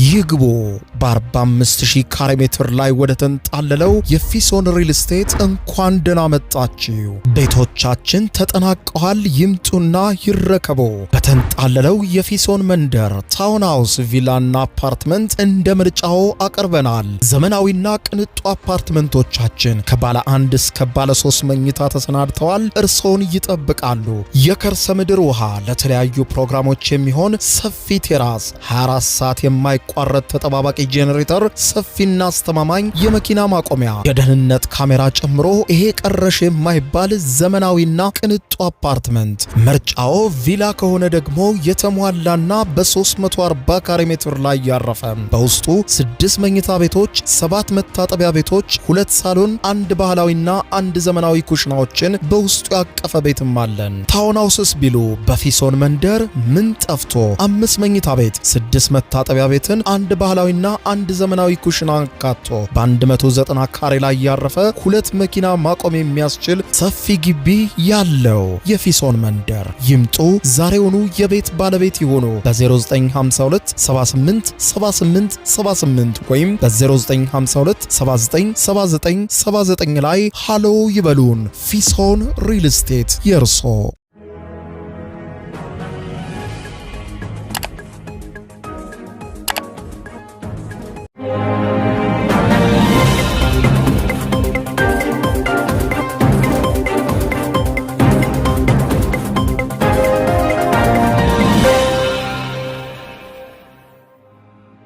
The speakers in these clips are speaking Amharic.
ይግቡ በ45000 ካሬ ሜትር ላይ ወደ ተንጣለለው የፊሶን ሪል ስቴት እንኳን ደህና መጣችሁ። ቤቶቻችን ተጠናቀዋል። ይምጡና ይረከቡ። በተንጣለለው የፊሶን መንደር ታውን ሃውስ፣ ቪላና አፓርትመንት እንደ ምርጫው አቀርበናል። ዘመናዊና ቅንጡ አፓርትመንቶቻችን ከባለ 1 እስከ ባለ 3 መኝታ ተሰናድተዋል። እርሶን ይጠብቃሉ። የከርሰ ምድር ውሃ፣ ለተለያዩ ፕሮግራሞች የሚሆን ሰፊ ቴራስ፣ 24 ሰዓት የማይቋረጥ ተጠባባቂ ጄኔሬተር፣ ሰፊና አስተማማኝ የመኪና ማቆሚያ፣ የደህንነት ካሜራ ጨምሮ ይሄ ቀረሽ የማይባል ዘመናዊና ቅንጡ አፓርትመንት። ምርጫው ቪላ ከሆነ ደግሞ የተሟላና በ340 ካሬ ሜትር ላይ ያረፈ በውስጡ 6 መኝታ ቤቶች፣ 7 መታጠቢያ ቤቶች፣ 2 ሳሎን፣ 1 ባህላዊና 1 ዘመናዊ ኩሽናዎችን በውስጡ ያቀፈ ቤትም አለን። ታውን ሃውስስ ቢሉ በፊሶን መንደር ምን ጠፍቶ 5 መኝታ ቤት፣ 6 መታጠቢያ ቤትን፣ 1 ባህላዊና 1 ዘመናዊ ኩሽና አካቶ በ190 ካሬ ላይ ያረፈ 2 መኪና ማቆም የሚያስችል ሰፊ ግቢ ያለው የፊሶን መንደር። ይምጡ፣ ዛሬውኑ የቤት ባለቤት ይሆኑ። በ0952 78 78 78 ወይም በ0952 79 79 79 ላይ ሃሎ ይበሉን። ፊሶን ሪል ስቴት የርሶ።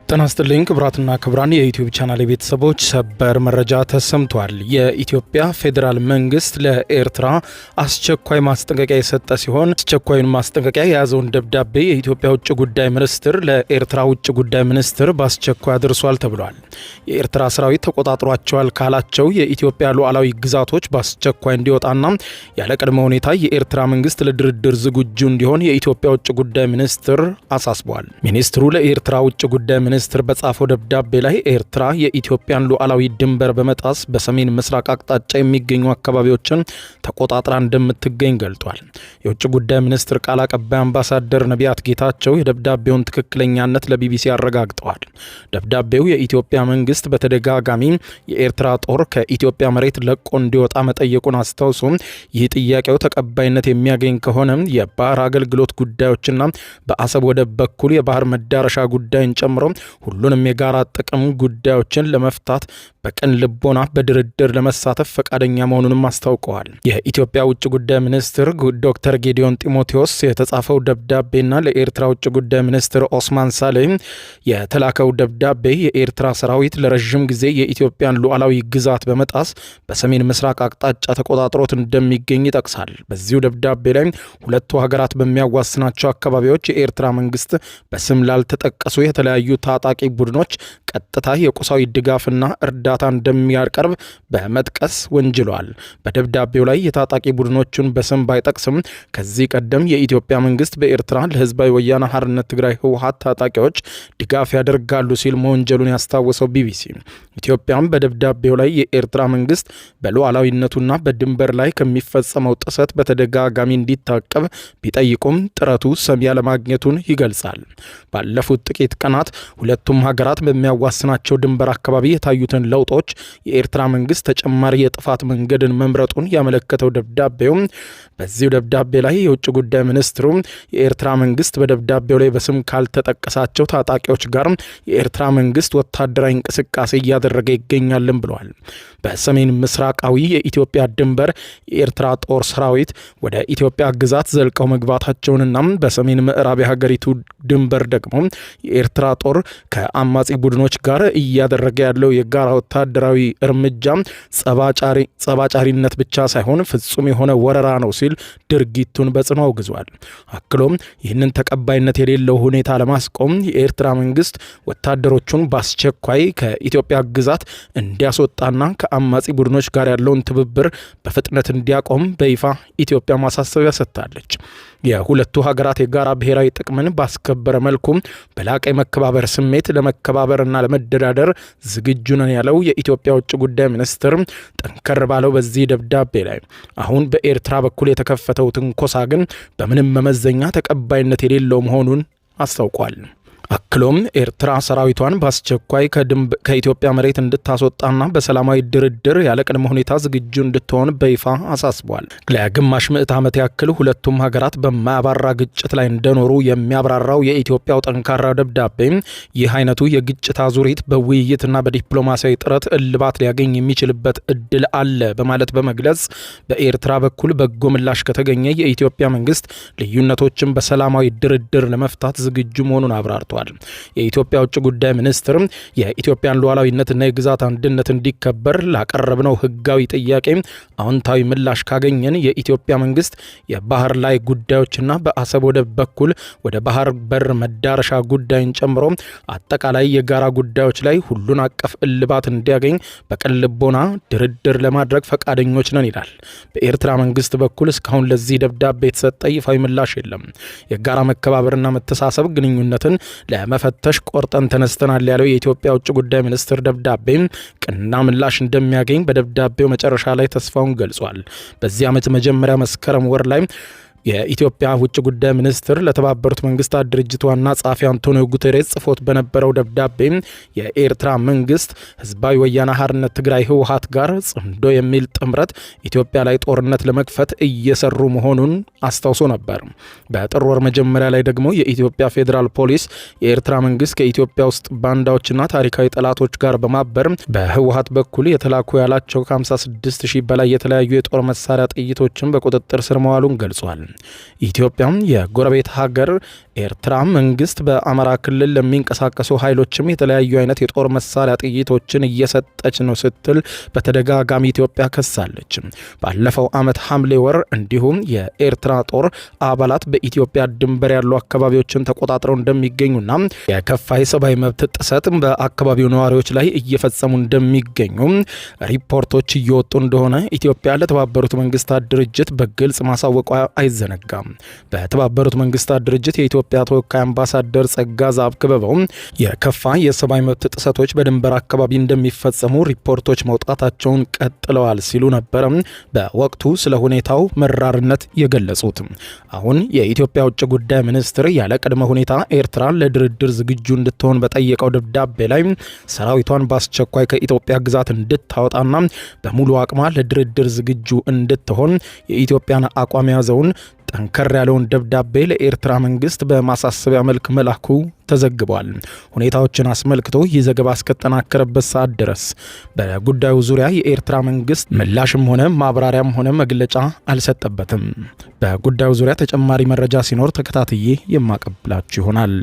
ጤና ይስጥልኝ ክቡራትና ክቡራን የዩቲዩብ ቻናል ቤተሰቦች፣ ሰበር መረጃ ተሰምቷል። የኢትዮጵያ ፌዴራል መንግስት ለኤርትራ አስቸኳይ ማስጠንቀቂያ የሰጠ ሲሆን አስቸኳዩን ማስጠንቀቂያ የያዘውን ደብዳቤ የኢትዮጵያ ውጭ ጉዳይ ሚኒስትር ለኤርትራ ውጭ ጉዳይ ሚኒስትር በአስቸኳይ አድርሷል ተብሏል። የኤርትራ ሰራዊት ተቆጣጥሯቸዋል ካላቸው የኢትዮጵያ ሉዓላዊ ግዛቶች በአስቸኳይ እንዲወጣና ያለ ቅድመ ሁኔታ የኤርትራ መንግስት ለድርድር ዝግጁ እንዲሆን የኢትዮጵያ ውጭ ጉዳይ ሚኒስትር አሳስቧል። ሚኒስትሩ ለኤርትራ ውጭ ጉዳይ ሚኒስትር በጻፈው ደብዳቤ ላይ ኤርትራ የኢትዮጵያን ሉዓላዊ ድንበር በመጣስ በሰሜን ምስራቅ አቅጣጫ የሚገኙ አካባቢዎችን ተቆጣጥራ እንደምትገኝ ገልጧል። የውጭ ጉዳይ ሚኒስትር ቃል አቀባይ አምባሳደር ነቢያት ጌታቸው የደብዳቤውን ትክክለኛነት ለቢቢሲ አረጋግጠዋል። ደብዳቤው የኢትዮጵያ መንግስት በተደጋጋሚ የኤርትራ ጦር ከኢትዮጵያ መሬት ለቆ እንዲወጣ መጠየቁን አስታውሶ ይህ ጥያቄው ተቀባይነት የሚያገኝ ከሆነ የባህር አገልግሎት ጉዳዮችና በአሰብ ወደብ በኩል የባህር መዳረሻ ጉዳይን ጨምሮ ሁሉንም የጋራ ጥቅም ጉዳዮችን ለመፍታት በቅን ልቦና በድርድር ለመሳተፍ ፈቃደኛ መሆኑንም አስታውቀዋል። የኢትዮጵያ ውጭ ጉዳይ ሚኒስትር ዶክተር ጌዲዮን ጢሞቴዎስ የተጻፈው ደብዳቤና ለኤርትራ ውጭ ጉዳይ ሚኒስትር ኦስማን ሳሌህ የተላከው ደብዳቤ የኤርትራ ሰራዊት ለረጅም ጊዜ የኢትዮጵያን ሉዓላዊ ግዛት በመጣስ በሰሜን ምስራቅ አቅጣጫ ተቆጣጥሮት እንደሚገኝ ይጠቅሳል። በዚሁ ደብዳቤ ላይ ሁለቱ ሀገራት በሚያዋስናቸው አካባቢዎች የኤርትራ መንግስት በስም ላልተጠቀሱ የተለያዩ ታጣቂ ቡድኖች ቀጥታ የቁሳዊ ድጋፍና እርዳታ እንደሚያቀርብ በመጥቀስ ወንጅሏል። በደብዳቤው ላይ የታጣቂ ቡድኖቹን በስም ባይጠቅስም ከዚህ ቀደም የኢትዮጵያ መንግስት በኤርትራ ለህዝባዊ ወያነ ሓርነት ትግራይ ህወሓት ታጣቂዎች ድጋፍ ያደርጋሉ ሲል መወንጀሉን ያስታወሰው ቢቢሲ ኢትዮጵያም በደብዳቤው ላይ የኤርትራ መንግስት በሉዓላዊነቱና በድንበር ላይ ከሚፈጸመው ጥሰት በተደጋጋሚ እንዲታቀብ ቢጠይቁም ጥረቱ ሰሚ ያለማግኘቱን ይገልጻል። ባለፉት ጥቂት ቀናት ሁለቱም ሀገራት በሚያዋስናቸው ድንበር አካባቢ የታዩትን ለውጦች የኤርትራ መንግስት ተጨማሪ የጥፋት መንገድን መምረጡን ያመለከተው ደብዳቤው በዚሁ ደብዳቤ ላይ የውጭ ጉዳይ ሚኒስትሩ የኤርትራ መንግስት በደብዳቤው ላይ በስም ካልተጠቀሳቸው ታጣቂዎች ጋር የኤርትራ መንግስት ወታደራዊ እንቅስቃሴ እያደረገ ይገኛልን ብለዋል። በሰሜን ምስራቃዊ የኢትዮጵያ ድንበር የኤርትራ ጦር ሰራዊት ወደ ኢትዮጵያ ግዛት ዘልቀው መግባታቸውንና በሰሜን ምዕራብ የሀገሪቱ ድንበር ደግሞ የኤርትራ ጦር ከአማጺ ቡድኖች ጋር እያደረገ ያለው የጋራ ወታደራዊ እርምጃ ጸባጫሪነት ብቻ ሳይሆን ፍጹም የሆነ ወረራ ነው ሲል ድርጊቱን በጽኑ አውግዟል። አክሎም ይህንን ተቀባይነት የሌለው ሁኔታ ለማስቆም የኤርትራ መንግስት ወታደሮቹን በአስቸኳይ ከኢትዮጵያ ግዛት እንዲያስወጣና ከአማጺ ቡድኖች ጋር ያለውን ትብብር በፍጥነት እንዲያቆም በይፋ ኢትዮጵያ ማሳሰቢያ ሰጥታለች። የሁለቱ ሀገራት የጋራ ብሔራዊ ጥቅምን ባስከበረ መልኩ በላቀ መከባበር ስሜት ለመከባበርና ለመደራደር ዝግጁ ነን ያለው የኢትዮጵያ ውጭ ጉዳይ ሚኒስትር ጠንከር ባለው በዚህ ደብዳቤ ላይ አሁን በኤርትራ በኩል የተከፈተው ትንኮሳ ግን በምንም መመዘኛ ተቀባይነት የሌለው መሆኑን አስታውቋል። አክሎም ኤርትራ ሰራዊቷን በአስቸኳይ ከኢትዮጵያ መሬት እንድታስወጣና በሰላማዊ ድርድር ያለ ቅድመ ሁኔታ ዝግጁ እንድትሆን በይፋ አሳስቧል። ለግማሽ ምዕት ዓመት ያክል ሁለቱም ሀገራት በማያባራ ግጭት ላይ እንደኖሩ የሚያብራራው የኢትዮጵያው ጠንካራ ደብዳቤ ይህ አይነቱ የግጭት አዙሪት በውይይትና በዲፕሎማሲያዊ ጥረት እልባት ሊያገኝ የሚችልበት እድል አለ በማለት በመግለጽ በኤርትራ በኩል በጎ ምላሽ ከተገኘ የኢትዮጵያ መንግስት ልዩነቶችን በሰላማዊ ድርድር ለመፍታት ዝግጁ መሆኑን አብራርቷል። የኢትዮጵያ ውጭ ጉዳይ ሚኒስትር የኢትዮጵያን ሉዓላዊነትና የግዛት አንድነት እንዲከበር ላቀረብነው ህጋዊ ጥያቄ አዎንታዊ ምላሽ ካገኘን የኢትዮጵያ መንግስት የባህር ላይ ጉዳዮችና በአሰብ ወደብ በኩል ወደ ባህር በር መዳረሻ ጉዳይን ጨምሮ አጠቃላይ የጋራ ጉዳዮች ላይ ሁሉን አቀፍ እልባት እንዲያገኝ በቅን ልቦና ድርድር ለማድረግ ፈቃደኞች ነን ይላል። በኤርትራ መንግስት በኩል እስካሁን ለዚህ ደብዳቤ የተሰጠ ይፋዊ ምላሽ የለም። የጋራ መከባበርና መተሳሰብ ግንኙነትን ለመፈተሽ ቆርጠን ተነስተናል ያለው የኢትዮጵያ ውጭ ጉዳይ ሚኒስትር ደብዳቤ ቅና ምላሽ እንደሚያገኝ በደብዳቤው መጨረሻ ላይ ተስፋውን ገልጿል። በዚህ ዓመት መጀመሪያ መስከረም ወር ላይ የኢትዮጵያ ውጭ ጉዳይ ሚኒስትር ለተባበሩት መንግስታት ድርጅት ዋና ጸሐፊ አንቶኒዮ ጉተሬስ ጽፎት በነበረው ደብዳቤ የኤርትራ መንግስት ህዝባዊ ወያነ ሓርነት ትግራይ ህወሓት ጋር ጽምዶ የሚል ጥምረት ኢትዮጵያ ላይ ጦርነት ለመክፈት እየሰሩ መሆኑን አስታውሶ ነበር። በጥር ወር መጀመሪያ ላይ ደግሞ የኢትዮጵያ ፌዴራል ፖሊስ የኤርትራ መንግስት ከኢትዮጵያ ውስጥ ባንዳዎችና ታሪካዊ ጠላቶች ጋር በማበር በህወሓት በኩል የተላኩ ያላቸው ከ56,000 በላይ የተለያዩ የጦር መሳሪያ ጥይቶችን በቁጥጥር ስር መዋሉን ገልጿል። ኢትዮጵያ የጎረቤት ሀገር ኤርትራ መንግስት በአማራ ክልል ለሚንቀሳቀሱ ኃይሎችም የተለያዩ አይነት የጦር መሳሪያ ጥይቶችን እየሰጠች ነው ስትል በተደጋጋሚ ኢትዮጵያ ከሳለች። ባለፈው ዓመት ሐምሌ ወር እንዲሁም የኤርትራ ጦር አባላት በኢትዮጵያ ድንበር ያሉ አካባቢዎችን ተቆጣጥረው እንደሚገኙና የከፋ የሰብአዊ መብት ጥሰት በአካባቢው ነዋሪዎች ላይ እየፈጸሙ እንደሚገኙ ሪፖርቶች እየወጡ እንደሆነ ኢትዮጵያ ለተባበሩት መንግስታት ድርጅት በግልጽ ማሳወቋ አይዘነጋም። በተባበሩት መንግስታት ድርጅት የኢትዮጵያ ተወካይ አምባሳደር ጸጋዛብ ክበበው የከፋ የሰብአዊ መብት ጥሰቶች በድንበር አካባቢ እንደሚፈጸሙ ሪፖርቶች መውጣታቸውን ቀጥለዋል ሲሉ ነበር በወቅቱ ስለ ሁኔታው መራርነት የገለጹት። አሁን የኢትዮጵያ ውጭ ጉዳይ ሚኒስትር ያለ ቅድመ ሁኔታ ኤርትራን ለድርድር ዝግጁ እንድትሆን በጠየቀው ደብዳቤ ላይ ሰራዊቷን በአስቸኳይ ከኢትዮጵያ ግዛት እንድታወጣና በሙሉ አቅሟ ለድርድር ዝግጁ እንድትሆን የኢትዮጵያን አቋም ያዘውን ጠንከር ያለውን ደብዳቤ ለኤርትራ መንግስት በማሳሰቢያ መልክ መላኩ ተዘግቧል። ሁኔታዎችን አስመልክቶ ይህ ዘገባ እስከተጠናከረበት ሰዓት ድረስ በጉዳዩ ዙሪያ የኤርትራ መንግስት ምላሽም ሆነ ማብራሪያም ሆነ መግለጫ አልሰጠበትም። በጉዳዩ ዙሪያ ተጨማሪ መረጃ ሲኖር ተከታትዬ የማቀብላችሁ ይሆናል።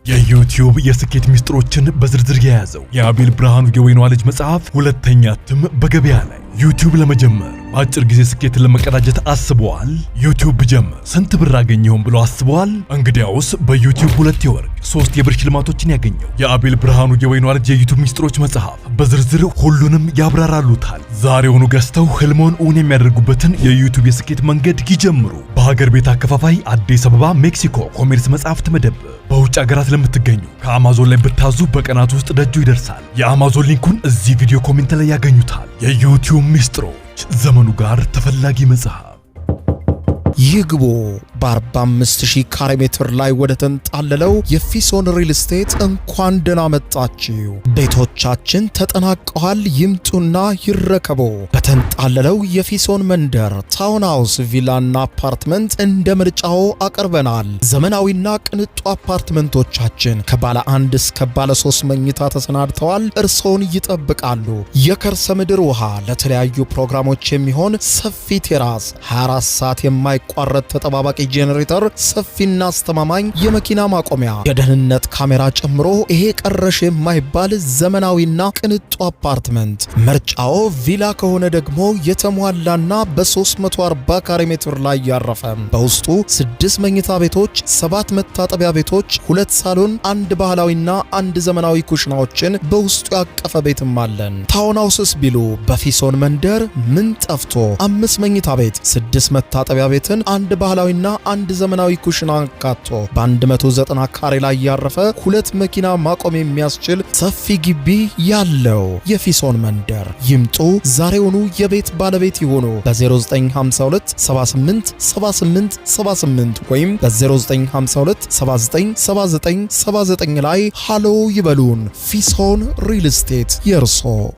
የዩቲዩብ የስኬት ሚስጥሮችን በዝርዝር የያዘው የአቤል ብርሃኑ የወይኗ ልጅ መጽሐፍ ሁለተኛ እትም በገበያ ላይ። ዩቲዩብ ለመጀመር በአጭር ጊዜ ስኬትን ለመቀዳጀት አስበዋል? ዩቲዩብ ብጀምር ስንት ብር አገኘሁም ብሎ አስበዋል? እንግዲያውስ በዩቲዩብ 2 የወርቅ 3 የብር ሽልማቶችን ያገኘው የአቤል ብርሃኑ የወይኗ ልጅ የዩቲዩብ ሚስጥሮች መጽሐፍ በዝርዝር ሁሉንም ያብራራሉታል። ዛሬውኑ ገዝተው ህልሞን እውን የሚያደርጉበትን የዩቲዩብ የስኬት መንገድ ይጀምሩ። በሀገር ቤት አከፋፋይ አዲስ አበባ ሜክሲኮ ኮሜርስ መጽሐፍት መደብር። በውጭ ሀገራት ለምትገኙ ከአማዞን ላይ ብታዙ በቀናት ውስጥ ደጁ ይደርሳል። የአማዞን ሊንኩን እዚህ ቪዲዮ ኮሜንት ላይ ያገኙታል። የዩቲዩብ ሚስጥሮች፣ ዘመኑ ጋር ተፈላጊ መጽሐፍ። ይግቡ። በ45000 ካሬ ሜትር ላይ ወደ ተንጣለለው የፊሶን ሪል ስቴት እንኳን ደህና መጣችሁ። ቤቶቻችን ተጠናቀዋል። ይምጡና ይረከቡ። በተንጣለለው የፊሶን መንደር ታውን ሃውስ፣ ቪላና አፓርትመንት እንደ ምርጫው አቅርበናል። ዘመናዊና ቅንጡ አፓርትመንቶቻችን ከባለ 1 እስከ ባለ 3 መኝታ ተሰናድተዋል። እርሶን ይጠብቃሉ። የከርሰ ምድር ውሃ፣ ለተለያዩ ፕሮግራሞች የሚሆን ሰፊ ቴራስ፣ 24 ሰዓት የማይቋረጥ ተጠባባቂ ጄኔሬተር፣ ሰፊና አስተማማኝ የመኪና ማቆሚያ፣ የደህንነት ካሜራ ጨምሮ ይሄ ቀረሽ የማይባል ዘመናዊና ቅንጡ አፓርትመንት። ምርጫው ቪላ ከሆነ ደግሞ የተሟላና በ340 ካሬ ሜትር ላይ ያረፈ በውስጡ 6 መኝታ ቤቶች፣ 7 መታጠቢያ ቤቶች፣ 2 ሳሎን፣ 1 ባህላዊና 1 ዘመናዊ ኩሽናዎችን በውስጡ ያቀፈ ቤትም አለን። ታውን ሃውስስ ቢሉ በፊሶን መንደር ምን ጠፍቶ 5 መኝታ ቤት፣ 6 መታጠቢያ ቤትን፣ 1 ባህላዊና 1 ዘመናዊ ኩሽና አካቶ በ190 ካሬ ላይ ያረፈ 2 መኪና ማቆም የሚያስችል ሰፊ ግቢ ያለው የፊሶን መንደር። ይምጡ፣ ዛሬውኑ የቤት ባለቤት ይሆኑ። በ0952 78 78 78 ወይም በ0952 79 79 79 ላይ ሃሎ ይበሉን። ፊሶን ሪል ስቴት የርሶ